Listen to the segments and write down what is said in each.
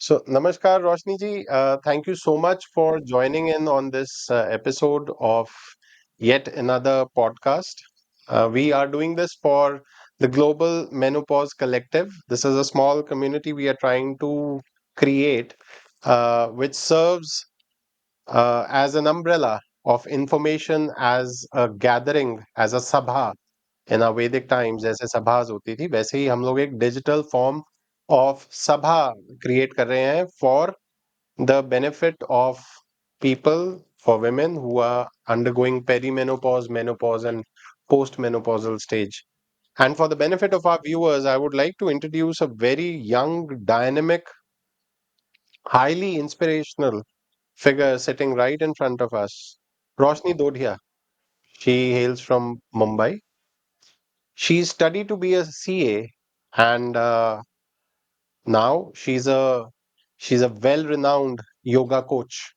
So, Namaskar, Roshni ji. Thank you so much for joining in on this episode of yet another podcast. We are doing this for the Global Menopause Collective. This is a small community we are trying to create, which serves as an umbrella of information, as a gathering, as a sabha. इन वैदिक times जैसे सभाज होती थी वैसे ही हम लोग एक digital form of सभा create कर रहे हैं for the benefit of people, for women who are undergoing perimenopause, menopause, and postmenopausal stage. And for the benefit of our viewers, I would like to introduce a very young, dynamic, highly inspirational figure sitting right in front of us, Roshni Dodhia. She hails from Mumbai. She studied to be a CA, and now she's a well-renowned yoga coach.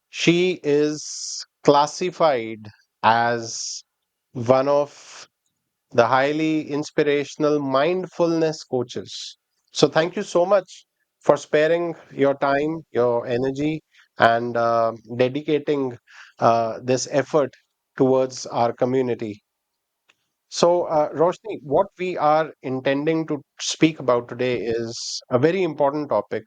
She is classified as one of the highly inspirational mindfulness coaches. So thank you so much for sparing your time, your energy, and dedicating this effort towards our community. So, Roshni, what we are intending to speak about today is a very important topic.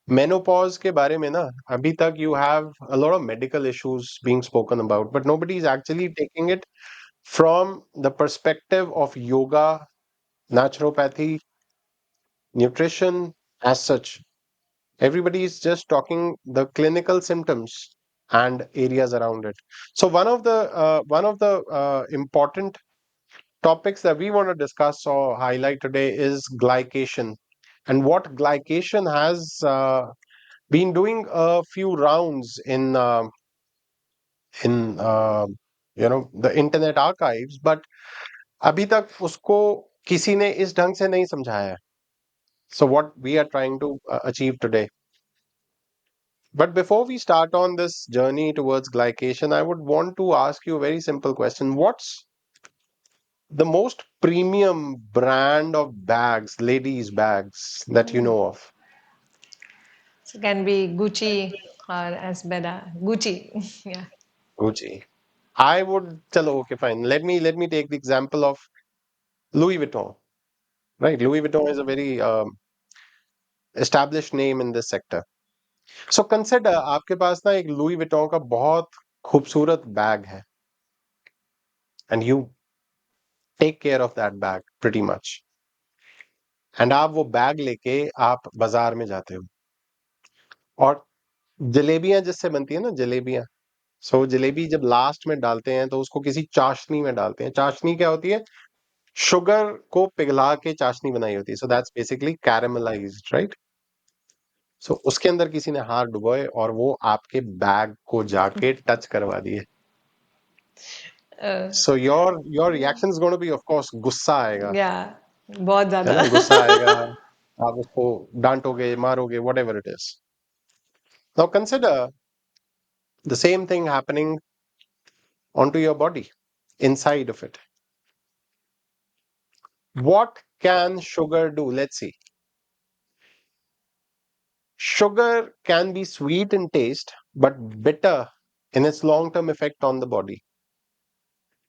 Menopause के बारे में ना अभी तक you have a lot of medical issues being spoken about, but nobody is actually taking it from the perspective of yoga, naturopathy, nutrition as such. Everybody is just talking the clinical symptoms and areas around it. So one of the important topics that we want to discuss or highlight today is glycation and what glycation has been doing a few rounds in the internet archives, but अभी तक उसको किसी ने इस ढंग से नहीं समझाया है. So what we are trying to achieve today. But before we start on this journey towards glycation, I would want to ask you a very simple question. What's the most premium brand of bags, ladies' bags that you know of? So it can be Gucci or Asbeda. Gucci. Yeah. Gucci. I would chalo, okay, fine. Let me take the example of Louis Vuitton. Right, Louis Vuitton is a very established name in this sector. So consider आपके पास ना एक Louis Vuitton का बहुत खूबसूरत bag है and you take care of that bag pretty much. And आप वो bag लेके आप बाजार में जाते हो और जलेबियां जिससे बनती है ना जलेबियां. सो जलेबी जब लास्ट में डालते हैं तो उसको किसी चाशनी में डालते हैं. चाशनी क्या होती है? शुगर को पिघला के चाशनी बनाई होती है. So that's basically caramelised, right? So उसके अंदर किसी ने हाथ डुबोए और वो आपके बैग को जाके टच करवा दिए. Uh, so your reaction is going to be of course गुस्सा आएगा, yeah. बहुत है ज़्यादा. ना? गुस्सा आएगा, आप उसको डांटोगे, मारोगे, whatever it is. Now consider the same thing happening onto your body, inside of it. What can sugar do? Let's see. Sugar can be sweet in taste, but bitter in its long-term effect on the body.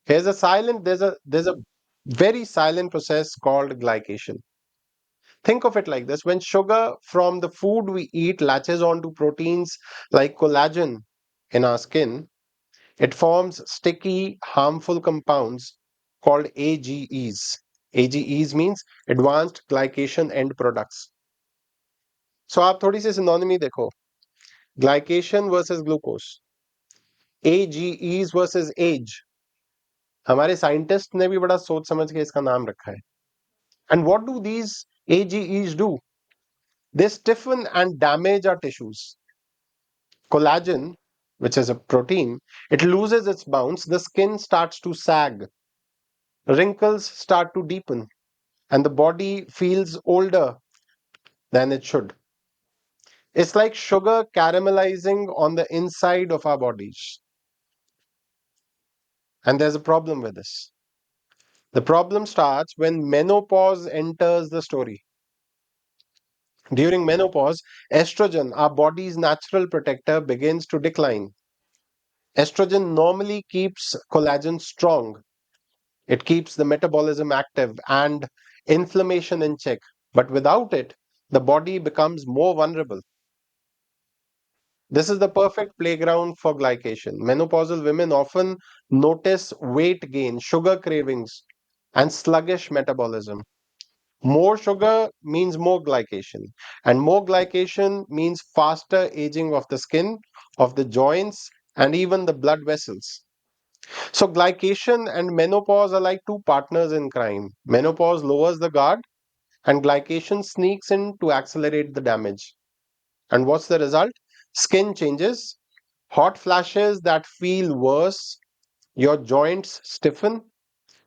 There's a very silent process called glycation. Think of it like this: when sugar from the food we eat latches onto proteins like collagen in our skin, it forms sticky, harmful compounds called AGEs. AGEs means advanced glycation end products. So आप थोड़ी सी सिनोनिमी देखो. Glycation versus glucose. AGEs versus age. हमारे scientist ने भी बड़ा सोच समझ के इसका नाम रखा है. And what do these AGEs do? They stiffen and damage our tissues. Collagen, which is a protein, it loses its bounce, the skin starts to sag, wrinkles start to deepen, and the body feels older than it should. It's like sugar caramelizing on the inside of our bodies. And there's a problem with this. The problem starts when menopause enters the story. During menopause, estrogen, our body's natural protector, begins to decline. Estrogen normally keeps collagen strong. It keeps the metabolism active and inflammation in check. But without it, the body becomes more vulnerable. This is the perfect playground for glycation. Menopausal women often notice weight gain, sugar cravings, and sluggish metabolism. More sugar means more glycation, and more glycation means faster aging of the skin, of the joints, and even the blood vessels. So, glycation and menopause are like two partners in crime. Menopause lowers the guard, and glycation sneaks in to accelerate the damage. And what's the result? Skin changes, hot flashes that feel worse, your joints stiffen,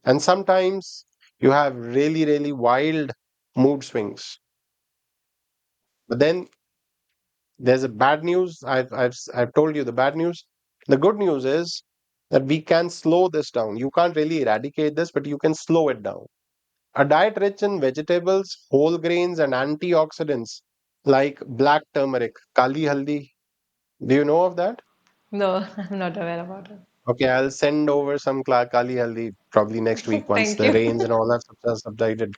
and sometimes you have really, really wild mood swings. But then there's a bad news. I've told you the bad news. The good news is that we can slow this down. You can't really eradicate this, but you can slow it down. A diet rich in vegetables, whole grains, and antioxidants like black turmeric, kali haldi. Do you know of that? No, I'm not aware about it. Okay, I'll send over some kali haldi probably next week once Thank the you. rains and all that stuff are subsided.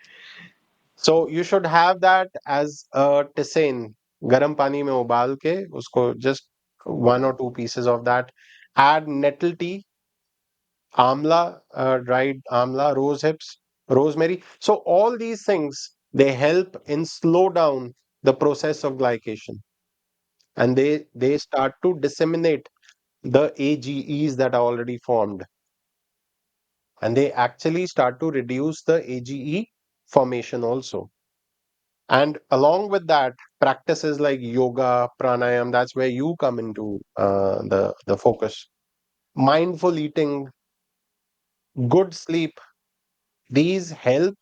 So you should have that as a tisane. Garam pani mein ubal ke usko just one or two pieces of that. Add nettle tea, amla, dried amla, rose hips, rosemary. So all these things they help in slow down the process of glycation, and they start to disseminate the AGEs that are already formed, and they actually start to reduce the AGE formation also. And along with that, practices like yoga, pranayama, that's where you come into the focus. Mindful eating, good sleep, these help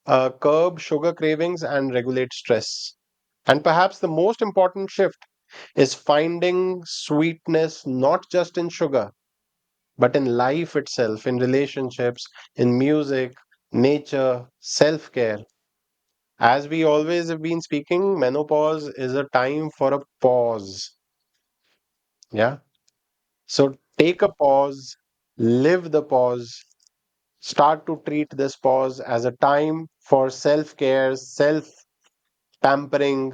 curb sugar cravings and regulate stress. And perhaps the most important shift is finding sweetness not just in sugar, but in life itself, in relationships, in music, nature, self care. As we always have been speaking, menopause is a time for a pause. Yeah. So take a pause, live the pause, start to treat this pause as a time for self care, self pampering,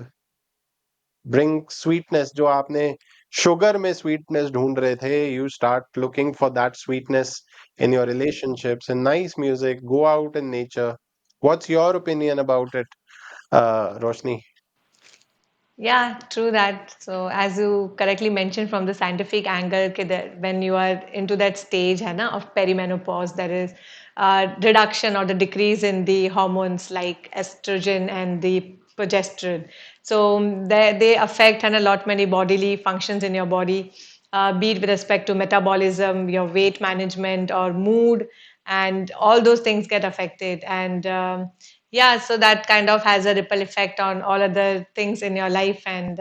bring sweetness. जो आपने sugar में sweetness ढूंढ रहे थे, you start looking for that sweetness in your relationships, in nice music, go out in nature. What's your opinion about it, Roshni? Yeah, true that. So, as you correctly mentioned from the scientific angle, when you are into that stage है ना, of perimenopause, there is reduction or the decrease in the hormones like estrogen and the progesterone. So, they affect and a lot many bodily functions in your body, be it with respect to metabolism, your weight management, or mood, and all those things get affected. And yeah, so that kind of has a ripple effect on all other things in your life. And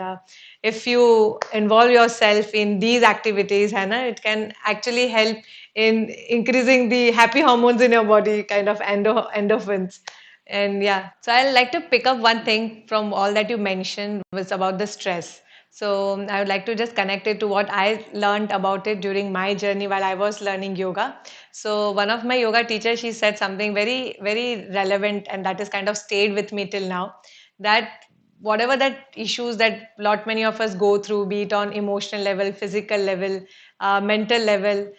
if you involve yourself in these activities, Hannah, it can actually help in increasing the happy hormones in your body, kind of endorphins. And yeah, so I like to pick up one thing from all that you mentioned was about the stress. So I would like to just connect it to what I learned about it during my journey while I was learning yoga. So one of my yoga teachers, she said something very, very relevant, and that has kind of stayed with me till now. That whatever that issues that lot many of us go through, be it on emotional level, physical level, mental level,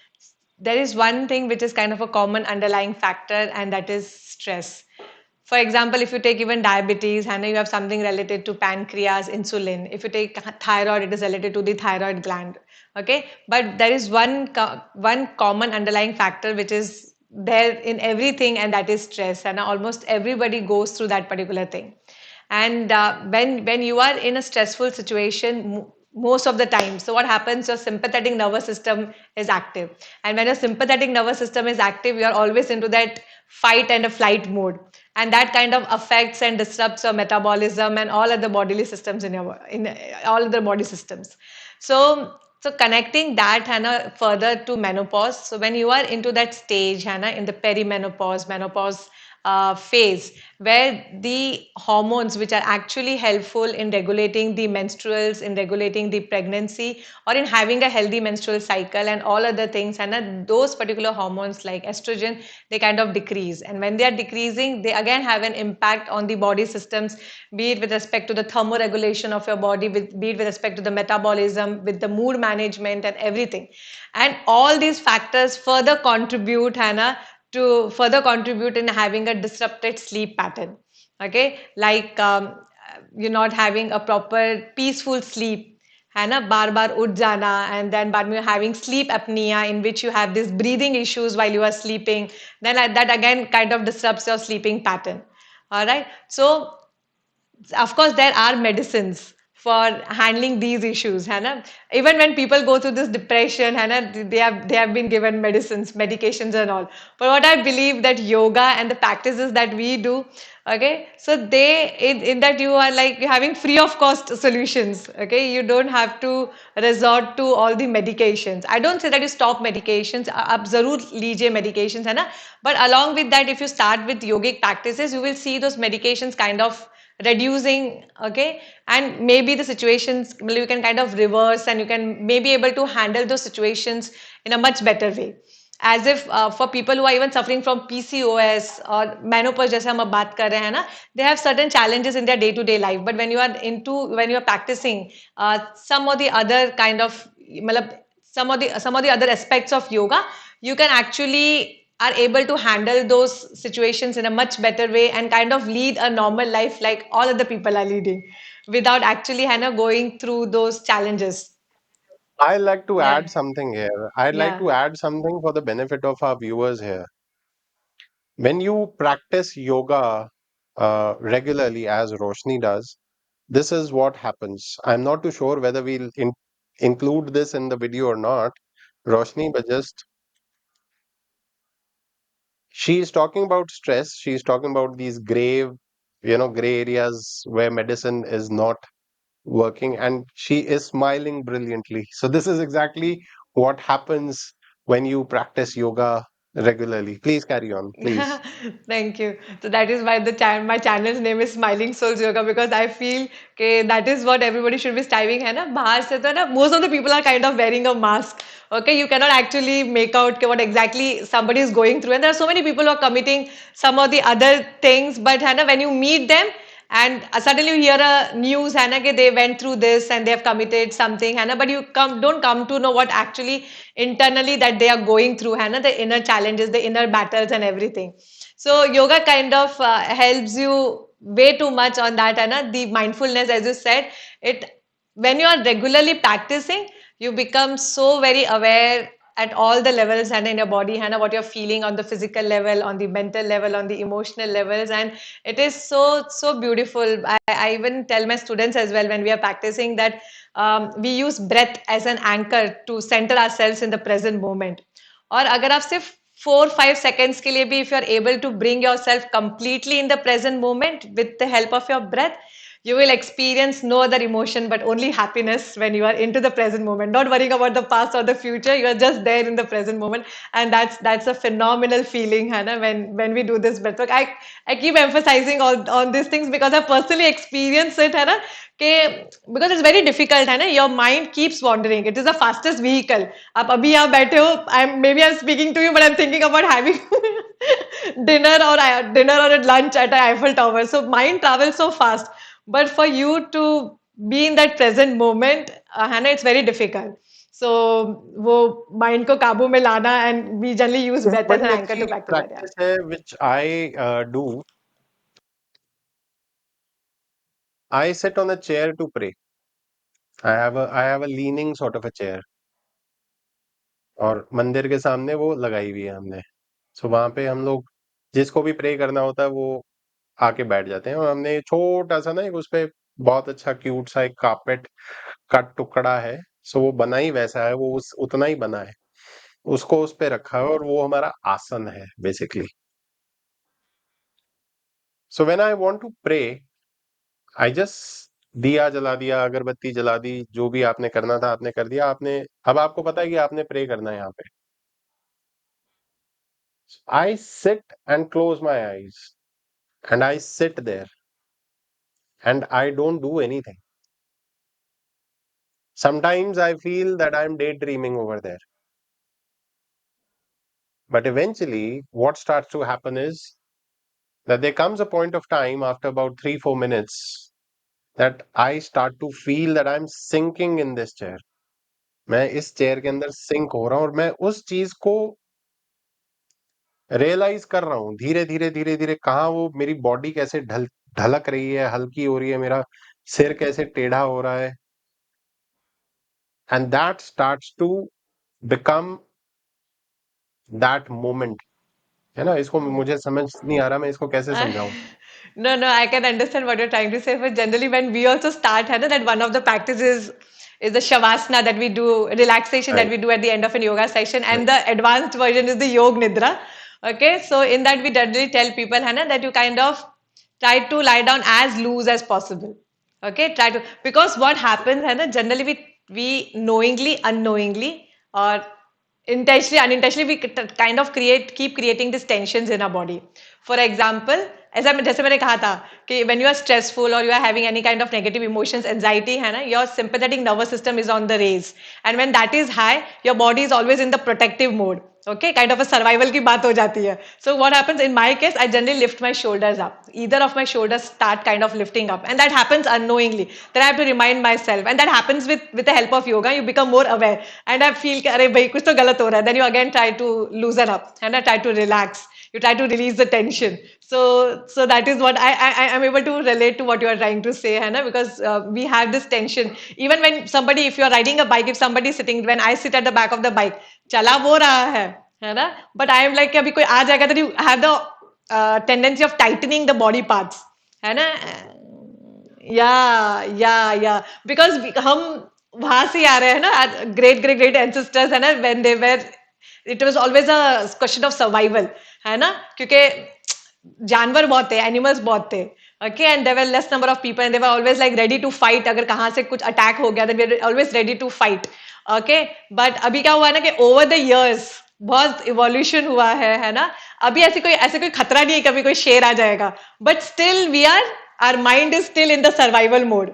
there is one thing which is kind of a common underlying factor, and that is stress. For example, if you take even diabetes, Hannah, you have something related to pancreas, insulin. If you take thyroid, it is related to the thyroid gland. Okay, but there is one common underlying factor which is there in everything, and that is stress. And almost everybody goes through that particular thing. And when you are in a stressful situation, most of the time, so what happens, your sympathetic nervous system is active, and when your sympathetic nervous system is active, you are always into that fight and a flight mode, and that kind of affects and disrupts your metabolism and all other bodily systems in all other body systems. So connecting that, Hannah, further to menopause. So when you are into that stage, Hannah, in the perimenopause, menopause phase where the hormones which are actually helpful in regulating the menstruals, in regulating the pregnancy, or in having a healthy menstrual cycle and all other things, and those particular hormones like estrogen, they kind of decrease. And when they are decreasing, they again have an impact on the body systems, be it with respect to the thermoregulation of your body, be it with respect to the metabolism, with the mood management and everything. And all these factors further contribute, Hannah, to further contribute in having a disrupted sleep pattern. Okay, like you're not having a proper peaceful sleep, है ना, बार बार उठ जाना, and then बाद में having sleep apnea in which you have these breathing issues while you are sleeping, then that again kind of disrupts your sleeping pattern. All right, so of course there are medicines for handling these issues, है ना. Even when people go through this depression, है ना, they have been given medicines, medications and all. But what I believe that yoga and the practices that we do, okay, so they in that you are like having free of cost solutions. Okay, you don't have to resort to all the medications. I don't say that you stop medications, आप जरूर लीजिए medications, है ना. But along with that, if you start with yogic practices, you will see those medications kind of reducing. Okay, and maybe the situations, well, you can kind of reverse, and you can maybe able to handle those situations in a much better way. As if for people who are even suffering from PCOS or menopause, जैसे हम अब बात कर रहे हैं ना, they have certain challenges in their day-to-day life. But when you are practicing some of the other kind of, मतलब some of the other aspects of yoga, you can actually are able to handle those situations in a much better way and kind of lead a normal life like all other people are leading without actually, Hannah, going through those challenges. I like to Yeah, add something here. I'd like yeah. to add something for the benefit of our viewers here. When you practice yoga regularly, as Roshni does, this is what happens. I'm not too sure whether we'll include this in the video or not, Roshni, but just she is talking about stress. She's talking about these grave, gray areas where medicine is not working, and she is smiling brilliantly. So, this is exactly what happens when you practice yoga regularly. Please carry on, please. Thank you. So that is why my channel's name is Smiling Souls Yoga, because I feel okay, that is what everybody should be striving है ना. बाहर से तो ना most of the people are kind of wearing a mask. Okay, you cannot actually make out what exactly somebody is going through, and there are so many people who are committing some of the other things. But है ना, when you meet them and suddenly you hear a news, है ना, कि they went through this and they have committed something, है ना, but you don't come to know what actually internally that they are going through, है ना, the inner challenges, the inner battles and everything. So yoga kind of helps you way too much on that, है ना. The mindfulness, as you said, it when you are regularly practicing, you become so very aware at all the levels and in your body, Hannah, what you're feeling on the physical level, on the mental level, on the emotional levels, and it is so beautiful. I even tell my students as well when we are practicing that we use breath as an anchor to center ourselves in the present moment. और अगर आप सिर्फ 4-5 seconds के लिए भी if you are able to bring yourself completely in the present moment with the help of your breath, you will experience no other emotion but only happiness when you are into the present moment, not worrying about the past or the future. You are just there in the present moment, and that's a phenomenal feeling, Hannah. When we do this breathwork, I keep emphasizing on these things because I personally experience it, Hannah. Okay, because it's very difficult, है ना. Your mind keeps wandering. It is the fastest vehicle. आप अभी यहाँ बैठे हो, I'm speaking to you, but I'm thinking about having dinner or a lunch at an Eiffel Tower. So mind travels so fast. But for you to be in that present moment, Hannah, it's very difficult. So वो mind को काबू में लाना, and we generally use एक breath as बड़ी an anchor अच्छी to practice that. Yeah. practice है which I do. I sit on a chair to pray. I have a leaning sort of a chair, और मंदिर के सामने वो लगाई हुई है हमने. सो वहां पे हम लोग जिसको भी प्रे करना होता है वो आके बैठ जाते हैं, और हमने छोटा सा ना एक उस पे बहुत अच्छा क्यूट सा एक कार्पेट का टुकड़ा है. सो वो बना ही वैसा है, वो उतना ही बना है, उसको उस पे रखा है, और वो हमारा आसन है basically. So when I want to pray, I just दिया जला दिया, अगरबत्ती जला दी, जो भी आपने करना था आपने कर दिया. आपने अब आपको पता है कि आपने प्रे करना है यहाँ पे. I sit and close my eyes. and I sit there and I don't do anything. Sometimes I feel that I'm daydreaming over there. But eventually, what starts to happen is that there comes a point of time after about 3 4 minutes that I start to feel that I'm sinking in this chair. मैं इस chair के अंदर sink हो रहा हूँ और मैं उस चीज को रियलाइज कर रहा हूँ धीरे धीरे धीरे धीरे कहाँ वो मेरी बॉडी कैसे ढलक रही है, हल्की हो रही है, मेरा सिर कैसे टेढ़ा हो रहा है, and that starts to become that moment. है ना? इसको मुझे समझ नहीं आ रहा मैं इसको कैसे Uh, समझाऊं. no, no, I can understand what you're trying to say. But generally, when we also start, Hannah, that one of the practices is the shavasana that we do, relaxation that Right, we do at the end of an yoga session, and right. the advanced version is the yoga nidra. Okay, so in that we generally tell people, Hannah, that you kind of try to lie down as loose as possible. Okay, try to, because what happens, Hannah, generally we knowingly, unknowingly, or intentionally unintentionally we kind of keep creating these tensions in our body. For example, ऐसा जैसे मैंने कहा था कि when you are stressful or you are having any kind of negative emotions, anxiety है ना, your sympathetic nervous system is on the raise, and when that is high your body is always in the protective mode. Okay, kind of a survival की बात हो जाती है. So what happens in my case, I generally lift my shoulders up. Either of my shoulders start kind of lifting up, and that happens unknowingly. Then I have to remind myself, and that happens with the help of yoga. You become more aware, and I feel कि अरे भाई कुछ तो गलत हो रहा है. Then you again try to loosen up, and I try to relax. You try to release the tension. So that is what I am able to relate to what you are trying to say, Hannah, because we have this tension. Even when somebody, if you are riding a bike, if somebody is sitting, when I sit at the back of the bike, चला वो रहा है ना, but I am like कि अभी कोई आ जाएगा, then you have the tendency of tightening the body parts, है ना. या बिकॉज हम वहां से आ रहे हैं ना, ग्रेट ग्रेट ग्रेट एंसेस्टर्स है ना, when they were, it was always a question of survival, है ना, क्योंकि जानवर बहुत थे, एनिमल्स बहुत थे. Okay, and there were less number of people and they were always like ready to fight. अगर कहाँ से कुछ अटैक हो गया, then we are always ready to fight. Okay, but अभी क्या हुआ ना कि ओवर द इयर्स बहुत इवोल्यूशन हुआ है ना. अभी ऐसे कोई खतरा नहीं है कभी कोई शेर आ जाएगा, but still we are, our mind is still in the survival mode.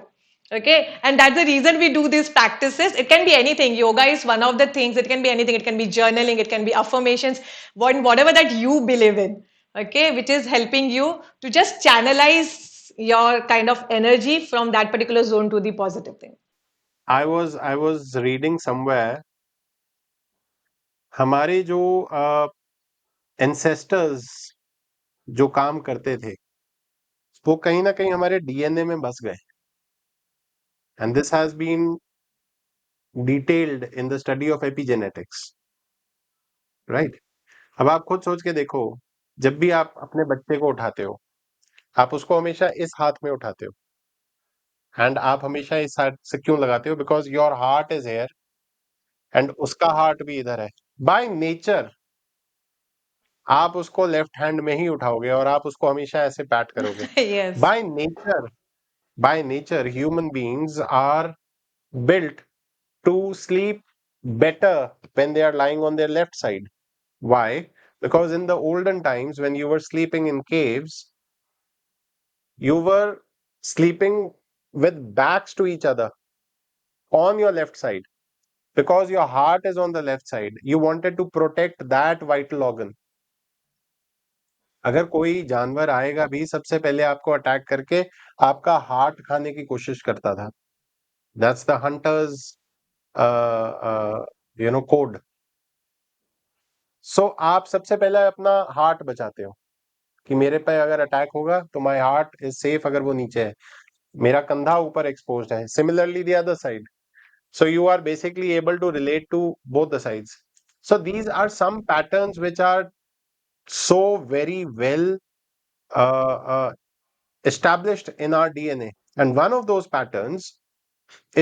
Okay, and that's the reason we do these practices. It can be anything. Yoga is one of the things. It can be anything. It can be journaling, it can be affirmations, whatever that you believe in. Okay, which is helping you to just channelize your kind of energy from that particular zone to the positive thing. I was reading somewhere हमारे जो ancestors जो काम करते थे वो कहीं ना कहीं हमारे डीएनए में बस गए. And this has been detailed in the study of epigenetics. Right. अब आप खुद सोच के देखो, जब भी आप अपने बच्चे को उठाते हो आप उसको हमेशा इस हाथ में उठाते हो, एंड आप हमेशा इस हाथ से क्यों लगाते हो? Because your heart is here and उसका हार्ट भी इधर है. बाय नेचर आप उसको लेफ्ट हैंड में ही उठाओगे और आप उसको हमेशा ऐसे पैट करोगे. Yes. By nature, by nature human beings are built to sleep better when they are lying on their left side. Why? Because in the olden times when you were sleeping in caves, you were sleeping with backs to each other on your left side, because your heart is on the left side. You wanted to protect that vital organ. अगर कोई जानवर आएगा भी सबसे पहले आपको attack करके आपका हार्ट खाने की कोशिश करता था. That's the hunter's code. सो आप सबसे पहले अपना हार्ट बचाते हो कि मेरे पे अगर अटैक होगा तो माय हार्ट इज सेफ. अगर वो नीचे है, मेरा कंधा ऊपर एक्सपोज्ड है, similarly the other side. So you are basically able to relate to both the sides. So these are some patterns which are so very well established in our DNA. And one of those patterns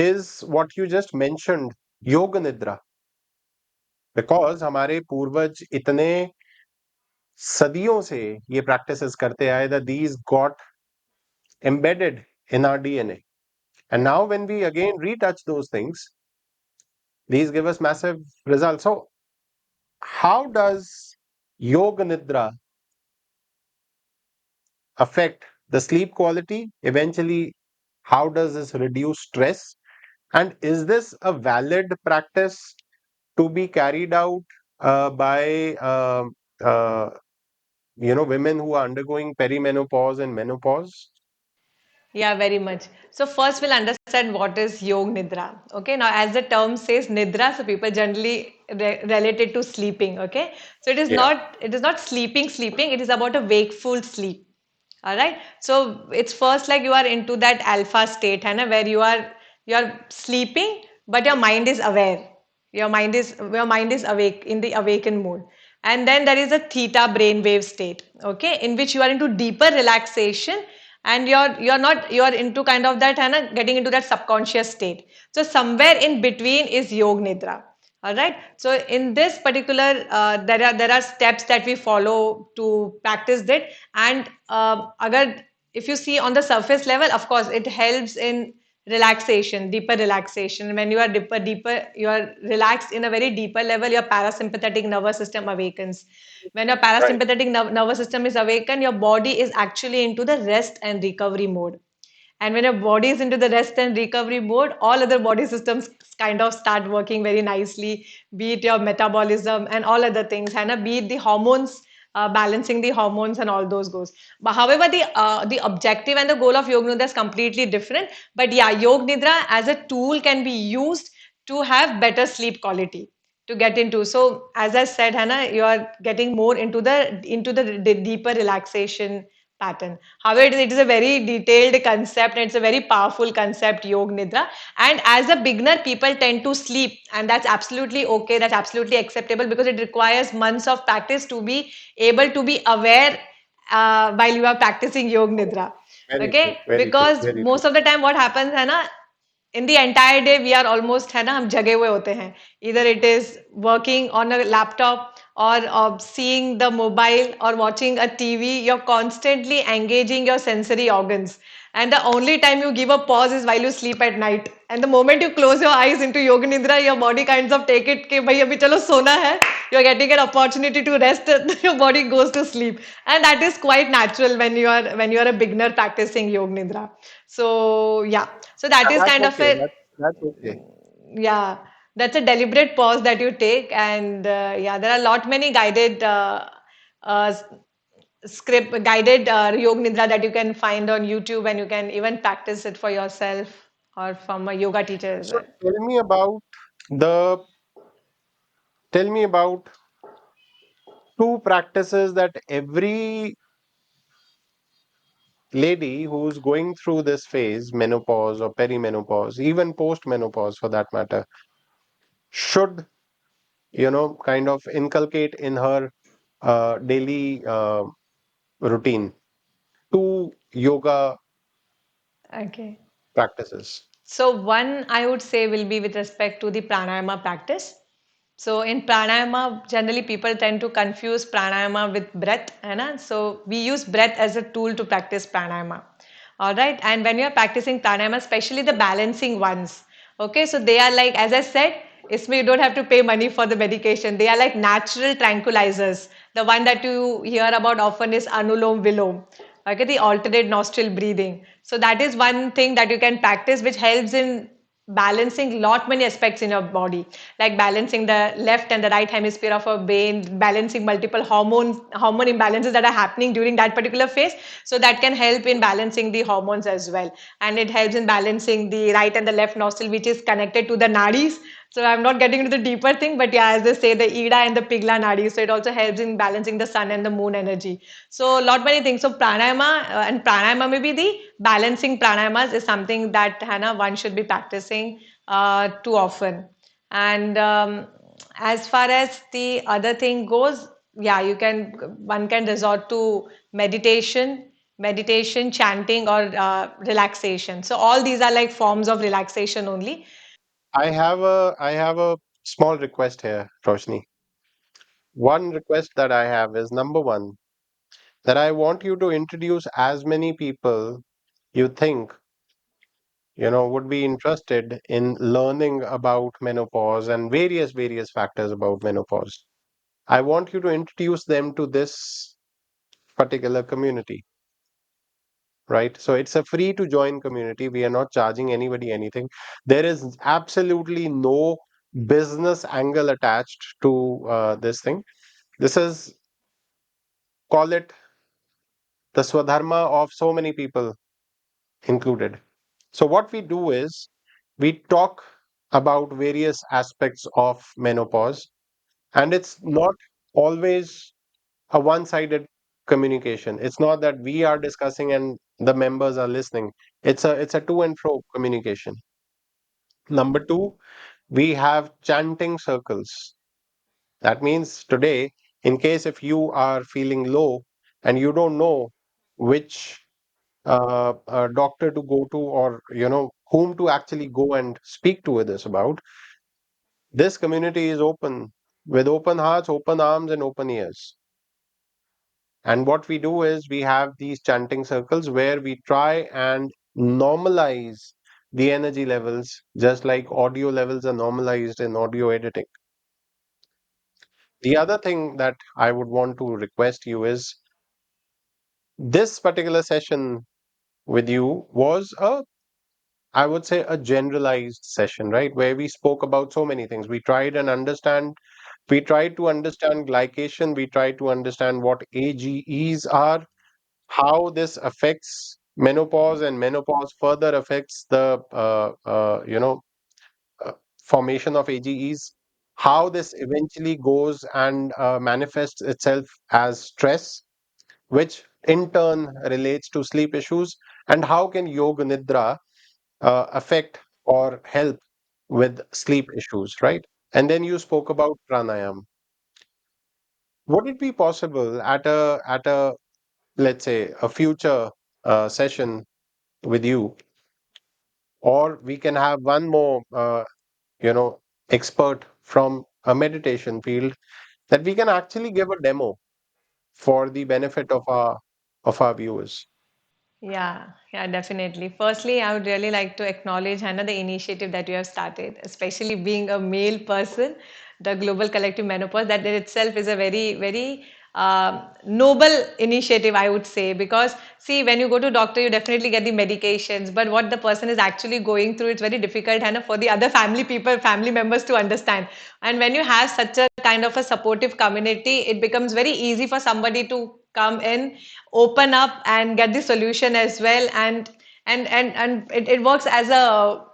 is what you just mentioned, yoga nidra. Because हमारे पूर्वज इतने सदियों से ये practices करते आए that these got embedded in our DNA. And now when we again retouch those things, these give us massive results. So how does yoga nidra affect the sleep quality? Eventually, how does this reduce stress? And is this a valid practice to be carried out by uh, women who are undergoing perimenopause and menopause? Yeah, very much. So first we'll understand what is Yog Nidra. Okay, now as the term says Nidra, so people generally relate it to sleeping. Okay, so Yeah. it is not sleeping, it is about a wakeful sleep. All right. So it's first like you are into that alpha state, है ना, where you are sleeping, but your mind is aware. Your mind is awake in the awakened mode. And then there is a theta brainwave state, okay, in which you are into deeper relaxation and you're not you're into kind of that, है ना, getting into that subconscious state. So somewhere in between is Yog Nidra. All right. So in this particular, there are steps that we follow to practice that. And agar if you see on the surface level, of course, it helps in relaxation, deeper relaxation. When you are deeper, you are relaxed in a very deeper level. Your parasympathetic nervous system awakens. When your Right. parasympathetic nervous system is awakened, your body is actually into the rest and recovery mode. And when your body is into the rest and recovery mode, all other body systems kind of start working very nicely, be it your metabolism and all other things, Hannah, be it the hormones, balancing the hormones and all those goes. But however, the objective and the goal of Yoga Nidra is completely different. But yeah, Yoga Nidra as a tool can be used to have better sleep quality to get into. So as I said, Hannah, you are getting more into the deeper relaxation pattern. However, it is a very detailed concept and it's a very powerful concept, Yoga Nidra. And as a beginner, people tend to sleep, and that's absolutely okay. That's absolutely acceptable because it requires months of practice to be able to be aware while you are practicing Yoga Nidra. Very true. Okay, Very true. because Very true. most of the time, what happens है ना, in the entire day we are almost, है ना, हम जगे हुए होते हैं. Either it is working on a laptop or seeing the mobile or watching a TV. You're constantly engaging your sensory organs, and the only time you give a pause is while you sleep at night. And the moment you close your eyes into Yoga Nidra, your body kinds of take it कि भाई अभी चलो सोना है. You're getting an opportunity to rest. Your body goes to sleep, and that is quite natural when you are a beginner practicing Yoga Nidra. So yeah, so that Yeah, is that's kind of okay. a, That's okay. yeah, that's a deliberate pause that you take. And yeah, there are a lot many guided uh, script guided yoga nidra that you can find on YouTube, and you can even practice it for yourself or from a yoga teacher as So well. the tell me about two practices that every lady who's going through this phase, menopause or perimenopause, even post-menopause for that matter, should, kind of inculcate in her daily routine. Two yoga Okay. practices. So one I would say will be with respect to the pranayama practice. So in pranayama, generally people tend to confuse pranayama with breath, है ना? So we use breath as a tool to practice pranayama. All right. And when you are practicing pranayama, especially the balancing ones, okay, so they are like, as I said, इसमें you don't have to pay money for the medication. They are like natural tranquilizers. The one that you hear about often is anulom vilom. Okay, the alternate nostril breathing. So that is one thing that you can practice, which helps in balancing lot many aspects in your body, like balancing the left and the right hemisphere of our brain, balancing multiple hormone imbalances that are happening during that particular phase. So that can help in balancing the hormones as well, and it helps in balancing the right and the left nostril, which is connected to the nadis. So I'm not getting into the deeper thing, but yeah, as they say, the ida and the pigla nadi. So it also helps in balancing the sun and the moon energy. So lot many things. So pranayama and pranayama, maybe the balancing pranayamas is something that Hannah one should be practicing too often. And as far as the other thing goes, yeah, you can one can resort to meditation, chanting, or relaxation. So all these are like forms of relaxation only. I have a small request here, Roshni. One request that I have is number one, that I want you to introduce as many people you think, would be interested in learning about menopause and various factors about menopause. I want you to introduce them to this particular community. right? So it's a free to join community. We are not charging anybody anything. There is absolutely no business angle attached to this thing. This is, call it, the swadharma of so many people included. So what we do is we talk about various aspects of menopause, and it's not always a one-sided communication. It's not that we are discussing and the members are listening. It's a to and fro communication. Number two, we have chanting circles. That means today, in case if you are feeling low and you don't know which doctor to go to, or whom to actually go and speak to with this about, this community is open, with open hearts, open arms, and open ears. And what we do is we have these chanting circles where we try and normalize the energy levels, just like audio levels are normalized in audio editing. The other thing that I would want to request you is, this particular session with you was a, I would say, a generalized session, right? Where we spoke about so many things. We tried to understand glycation, we tried to understand what AGEs are, how this affects menopause, and menopause further affects the uh, formation of AGEs, how this eventually goes and manifests itself as stress, which in turn relates to sleep issues, and how can yoga nidra affect or help with sleep issues, right? And then you spoke about pranayama. Would it be possible at a, let's say, a future session with you, or we can have one more you know expert from a meditation field, that we can actually give a demo for the benefit of our viewers? Yeah, yeah, definitely. Firstly, I would really like to acknowledge, Hannah, the initiative that you have started, especially being a male person, the Global Collective Menopause. That in itself is a very, very noble initiative, I would say. Because see, when you go to doctor, you definitely get the medications, but what the person is actually going through, it's very difficult, Hannah, for the other family people, family members to understand. And when you have such a kind of a supportive community, it becomes very easy for somebody to come in, open up, and get the solution as well. And it works as a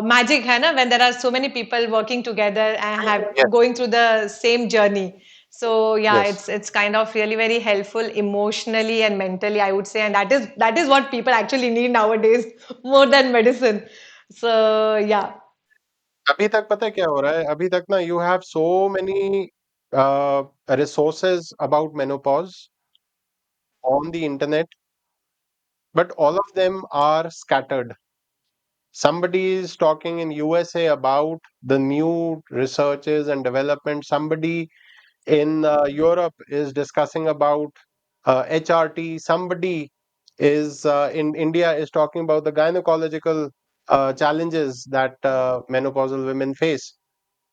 magic, है ना, when there are so many people working together and have Yes, going through the same journey. So yeah, yes. it's kind of really very helpful emotionally and mentally, I would say, and that is what people actually need nowadays more than medicine. So yeah. अभी तक पता है क्या हो रहा है? अभी तक ना, you have so many resources about menopause on the internet, but all of them are scattered. Somebody is talking in USA about the new researches and development. Somebody in Europe is discussing about HRT. Somebody is in India is talking about the gynecological challenges that menopausal women face.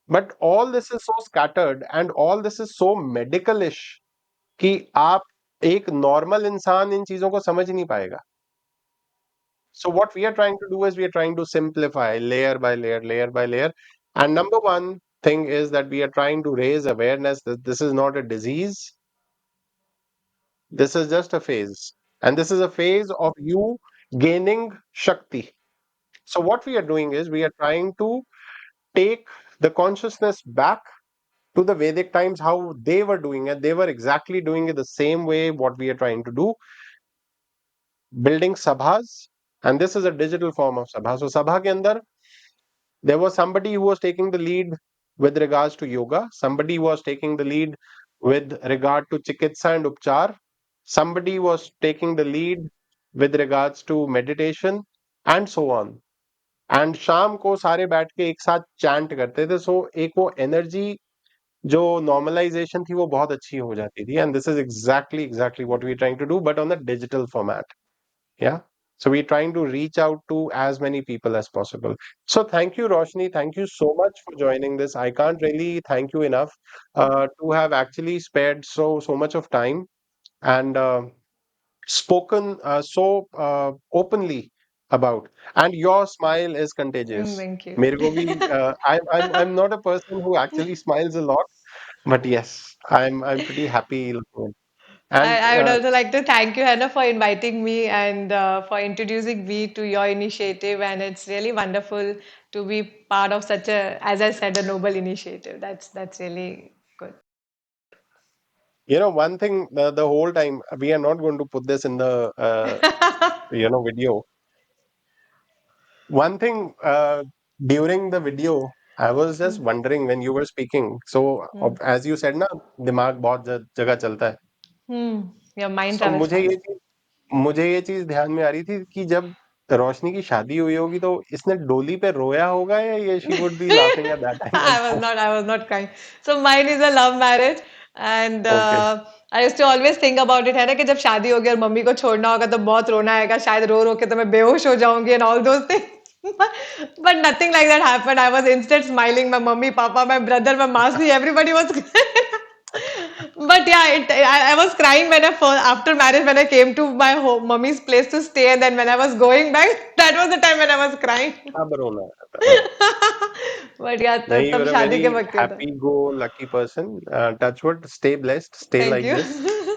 But all this is so scattered and all this is so medicalish कि आप एक normal इंसान इन चीजों को समझ नहीं पाएगा. So what we are trying to do is we are trying to simplify layer by layer, layer by layer. And number one thing is that we are trying to raise awareness that this is not a disease. This is just a phase. And this is a phase of you gaining Shakti. So what we are doing is we are trying to take the consciousness back to the Vedic times, how they were doing it. They were exactly doing it the same way what we are trying to do, building sabhas. And this is a digital form of sabha. So sabha ke andar, there was somebody who was taking the lead with regards to yoga, somebody was taking the lead with regard to chikitsa and upchar, somebody was taking the lead with regards to meditation, and so on. And शाम को सारे बैठ के एक साथ chant करते थे, सो एक वो एनर्जी जो नॉर्मलाइजेशन थी वो बहुत अच्छी हो जाती थी, and this is exactly what we trying to do, but on the digital format. Yeah. So we're trying to reach out to as many people as possible. So thank you, Roshni. Thank you so much for joining this. I can't really thank you enough to have actually spared so much of time. And spoken so openly about, and your smile is contagious. Thank you. मेरे को भी I'm not a person who actually smiles a lot, but yes, I'm pretty happy looking at. And I would also like to thank you, Hannah, for inviting me and for introducing me to your initiative. And it's really wonderful to be part of such a, as I said, a noble initiative. That's really good. one thing, the whole time we are not going to put this in the video. One thing, during the video, I was just wondering when you were speaking. So, Hmm. as you said ना, दिमाग बहुत जगह चलता है. Hmm. Your mind So travels fast. मुझे ये चीज ध्यान में आ रही थी कि जब रोशनी की शादी हुई होगी तो इसने डोली पे रोया होगा, या ये she would be laughing at that time also. I was not crying. So mine is a love marriage, and okay. I used to always think about it है ना कि जब शादी होगी और मम्मी को छोड़ना होगा तो बहुत रोना आएगा, शायद रो रो के तो मैं बेहोश हो जाऊंगी and all those things. But nothing like that happened. I was instead smiling. My mummy, papa, my brother, my masi, everybody was. But yeah, I was crying when after marriage when I came to my home, mummy's place to stay, and then when I was going back, that was the time when I was crying. अब रोना आता है. But yeah, नहीं, तब you're a शादी very के वक्त ये था. happy go lucky person. Touch wood, stay blessed, stay Thank like you. this.